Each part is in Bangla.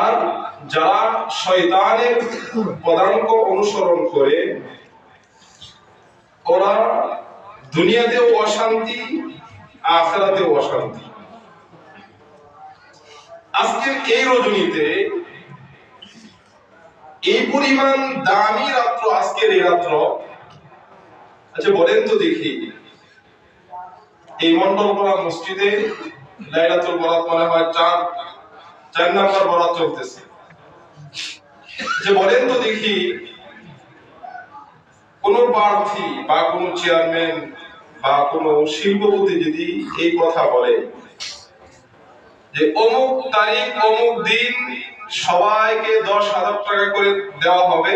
আর যারা শয়তানের পদাঙ্ক অনুসরণ করে ওরা দুনিয়াতেও অশান্তি, আখিরাতেও অশান্তি। আজকের এই রজনীতে এই পরিমাণ দামি রাত্র, আজকের এই রাত্র, আচ্ছা বলেন তো দেখি, এই মন্ডলপাড়া মসজিদে লাইলাতুল বরাত মনে হয় চার নাম্বার বরাত চলতেছে। যে বলেন তো দেখি, কোন প্রার্থী বা কোন চেয়ারম্যান বা কোন শিল্পপতি যদি এই কথা বলে যে অমুক তারিখ অমুক দিন সবাইকে 10,000 টাকা করে দেওয়া হবে,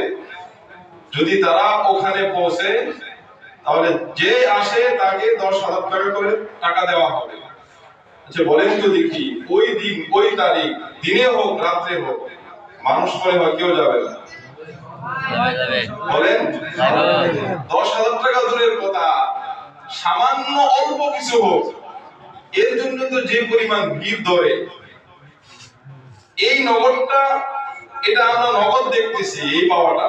যদি তারা ওখানে পৌঁছে তাহলে যে আসে তাকে 10,000 টাকা করে টাকা দেওয়া হবে। আচ্ছা বলেন তো দেখি, ওই দিন ওই তারিখ দিনে হোক রাত্রে হোক মানুষ মনে হয় কেউ যাবে না? বলেন 10,000 টাকা দূরের কথা, সামান্য অল্প কিছু হোক এর জন্য তো যে পরিমাণ ভিড় ধরে, এই নগদটা, এটা আমরা নগদ দেখতেছি এই পাওয়াটা,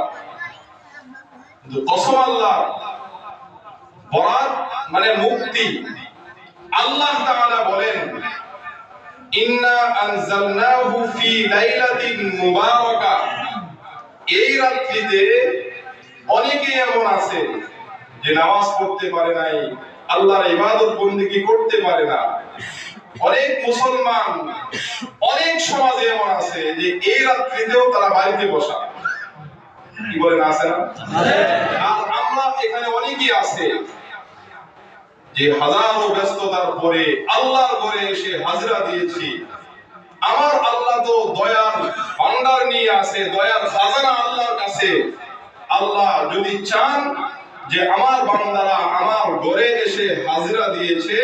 কিন্তু কসম আল্লাহ, বরাত মানে মুক্তি। আল্লাহ তাআলা বলেন ইন্না আনজালনাহু ফি লাইলাতিন মুবারাকা, এই রাত্রিতে অনেকে এমন আছে যে নামাজ পড়তে পারে নাই, আল্লাহর ইবাদত বন্দেগী করতে পারে না। অনেক মুসলমান, অনেক সমাজে এমন আছে যে এই রাত্রিতেও তারা বাড়িতে বসা, কি বলেন আছে না? আর আমরা এখানে অনেকেই আছে যে হাজারো ব্যস্ততার পরে আল্লাহর ঘরে এসে হাজরা দিয়েছি। আমার আল্লাহ তো দয়ার ভান্ডার নিয়ে আছে, দয়ার খাজানা আল্লাহর কাছে। আল্লাহ যদি চান যে আমার বান্দারা আমার ঘরে এসে হাজরা দিয়েছে,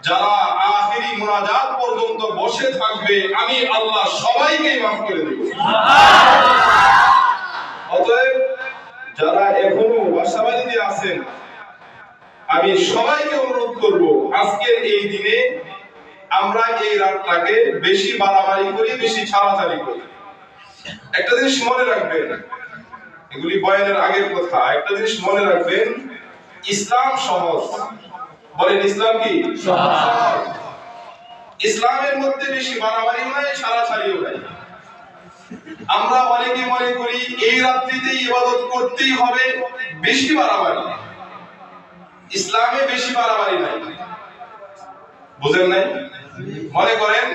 যারা আখিরি মুনাজাত পর্যন্ত বসে থাকবে, আমি আল্লাহ সবাইকে মাফ করে দেব। অতএব যারা এখনো বাসাবাড়িতে আছেন, আমি সবাইকে অনুরোধ করব, আজকের এই দিনে আমরা এই রাতটাকে বেশি বাড়াবাড়ি করি, বেশি ছাড়াছাড়ি করি। একটা জিনিস মনে রাখবেন, এগুলি বয়ানের আগের কথা, একটা জিনিস মনে রাখবেন, ইসলাম সহজ। বলেন ইসলাম কি সহজ? ইসলামের মধ্যে বেশি বাড়াবাড়িও নাই, ছাড়াছাড়িও নাই। আমরা অনেকে মনে করি এই রাত্রিতে ইবাদত করতেই হবে, বেশি বাড়াবাড়ি। ইসলামে বেশি বাড়াবাড়ি নাই, বুঝেন নাই? মনে করেন